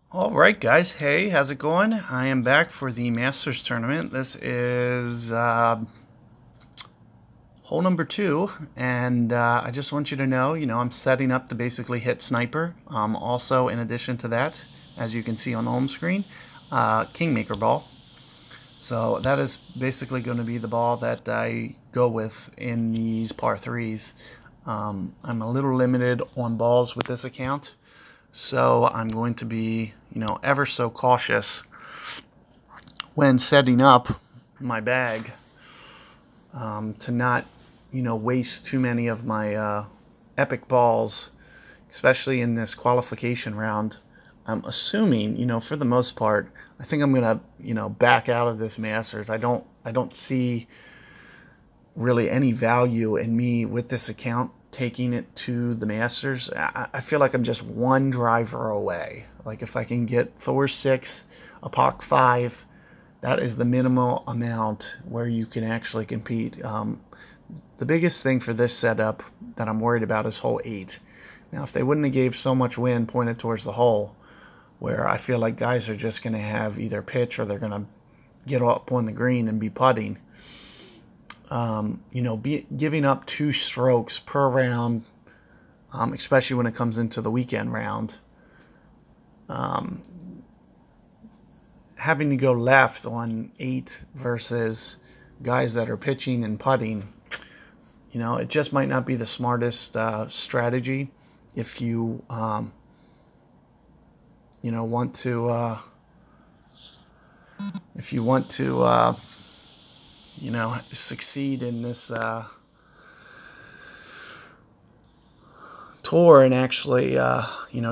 All right, guys. Hey, how's it going? I am back for the Masters tournament. This is hole number two, and I just want you to know, I'm setting up to basically hit sniper. Also, in addition to that, as you can see on the home screen, Kingmaker ball. So that is basically going to be the ball that I go with in these par threes. I'm a little limited on balls with this account, so I'm going to be, ever so cautious when setting up my bag to not, waste too many of my epic balls, especially in this qualification round. I'm assuming, for the most part, I think I'm gonna, back out of this Masters. I don't see really any value in me with this account taking it to the Masters. I feel like I'm just one driver away. Like if I can get Thor 6, a POC 5, that is the minimal amount where you can actually compete. The biggest thing for this setup that I'm worried about is hole 8. Now, if they wouldn't have gave so much wind pointed towards the hole, where I feel like guys are just going to have either pitch or they're going to get up on the green and be putting, giving up 2 strokes per round, especially when it comes into the weekend round, having to go left on 8 versus guys that are pitching and putting, it just might not be the smartest strategy if you, want to, succeed in this tour and actually,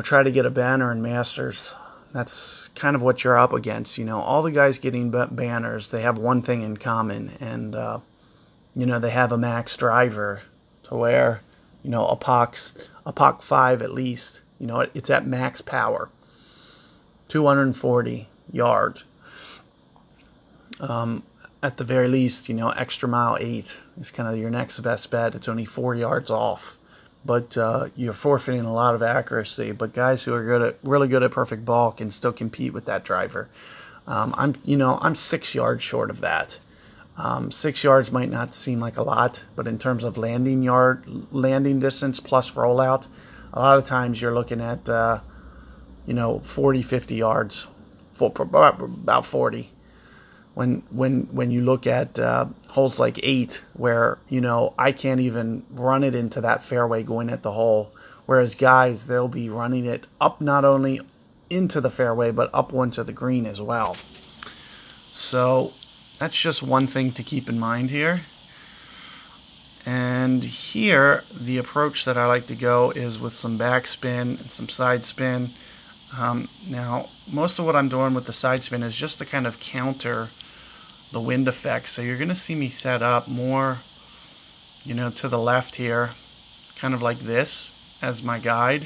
try to get a banner in Masters. That's kind of what you're up against. All the guys getting banners, they have one thing in common, and they have a max driver to where, a POC 5 at least, it's at max power, 240 yards. At the very least, extra mile 8 is kind of your next best bet. It's only 4 yards off, but you're forfeiting a lot of accuracy. But guys who are really good at perfect ball can still compete with that driver. I'm 6 yards short of that. 6 yards might not seem like a lot, but in terms of landing distance plus rollout, a lot of times you're looking at 40, 50 yards, about 40. When you look at holes like 8, where I can't even run it into that fairway going at the hole, whereas guys, they'll be running it up not only into the fairway but up onto the green as well. So that's just one thing to keep in mind here. And here, the approach that I like to go is with some backspin and some side spin. Now, most of what I'm doing with the side spin is just to kind of counter the wind effect. So you're going to see me set up more, to the left here, kind of like this as my guide.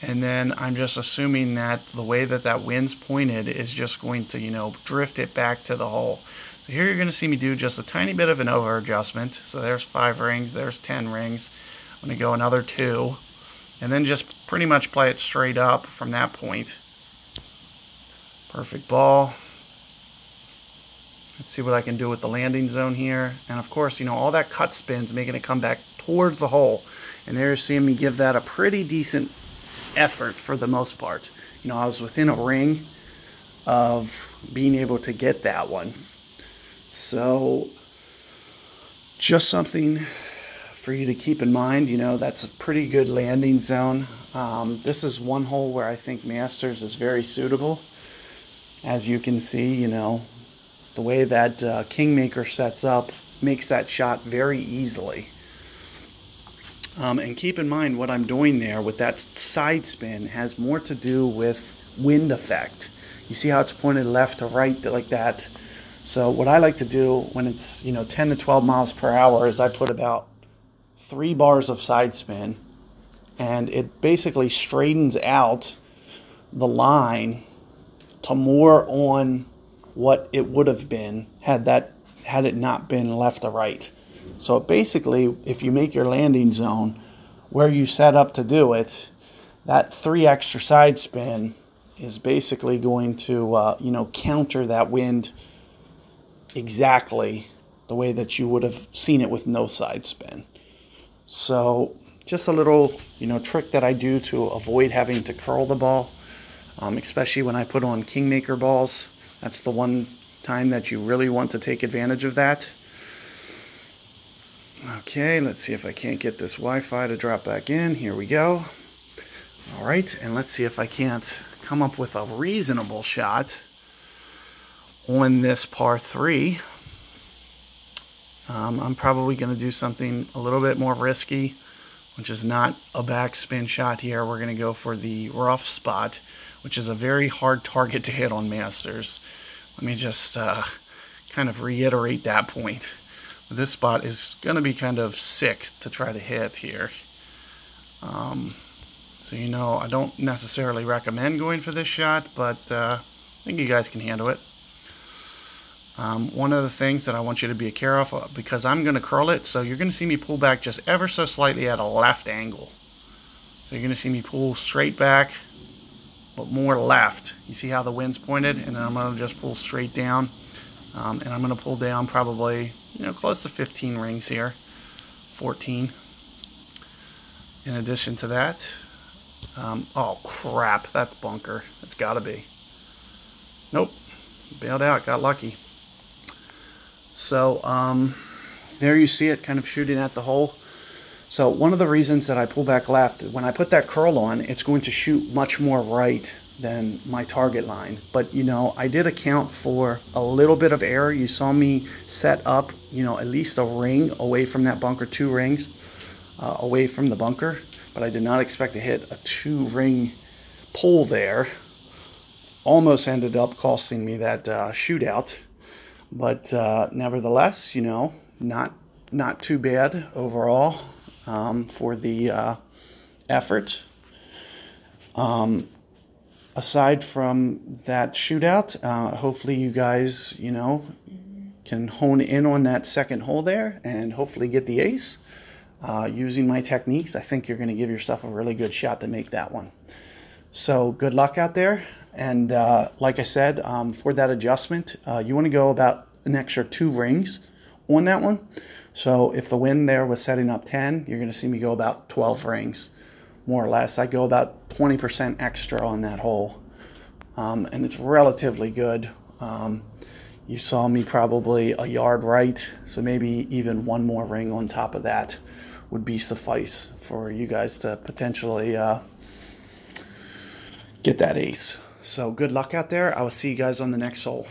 And then I'm just assuming that the way that wind's pointed is just going to, drift it back to the hole. So here you're going to see me do just a tiny bit of an over adjustment. So there's 5 rings, there's 10 rings. I'm going to go another 2. And then just pretty much play it straight up from that point. Perfect ball. Let's see what I can do with the landing zone here. And of course, all that cut spin's making it come back towards the hole. And there you're seeing me give that a pretty decent effort for the most part. I was within a ring of being able to get that one. So just something for you to keep in mind. That's a pretty good landing zone. This is one hole where I think Masters is very suitable. As you can see, the way that Kingmaker sets up makes that shot very easily. And keep in mind what I'm doing there with that side spin has more to do with wind effect. You see how it's pointed left to right like that? So what I like to do when it's 10 to 12 miles per hour is I put about 3 bars of side spin, and it basically straightens out the line to more on what it would have been had it not been left to right. So basically, if you make your landing zone where you set up to do it, that 3 extra side spin is basically going to, counter that wind exactly the way that you would have seen it with no side spin. So just a little, trick that I do to avoid having to curl the ball, especially when I put on Kingmaker balls. That's the one time that you really want to take advantage of that. Okay, let's see if I can't get this Wi-Fi to drop back in. Here we go. All right, and let's see if I can't come up with a reasonable shot on this par 3. I'm probably going to do something a little bit more risky, which is not a backspin shot here. We're going to go for the rough spot, which is a very hard target to hit on Masters. Let me just kind of reiterate that point. This spot is going to be kind of sick to try to hit here. So, I don't necessarily recommend going for this shot, but I think you guys can handle it. One of the things that I want you to be careful of, because I'm going to curl it, so you're going to see me pull back just ever so slightly at a left angle. So you're going to see me pull straight back, but more left. You see how the wind's pointed? And then I'm going to just pull straight down. And I'm going to pull down probably, close to 15 rings here, 14. In addition to that, oh crap, that's bunker. It's got to be. Nope, bailed out, got lucky. So there you see it kind of shooting at the hole. So one of the reasons that I pull back left, when I put that curl on, it's going to shoot much more right than my target line. But I did account for a little bit of error. You saw me set up at least a ring away from that bunker, 2 rings away from the bunker, but I did not expect to hit a 2-ring pull there. Almost ended up costing me that shootout, but nevertheless, not too bad overall for the effort. Aside from that shootout, hopefully you guys, can hone in on that second hole there and hopefully get the ace. Using my techniques, I think you're going to give yourself a really good shot to make that one. So good luck out there. And like I said, for that adjustment, you want to go about an extra 2 rings on that one. So if the wind there was setting up 10, you're going to see me go about 12 rings, more or less. I go about 20% extra on that hole, and it's relatively good. You saw me probably a yard right, so maybe even 1 more ring on top of that would be suffice for you guys to potentially get that ace. So good luck out there. I will see you guys on the next hole.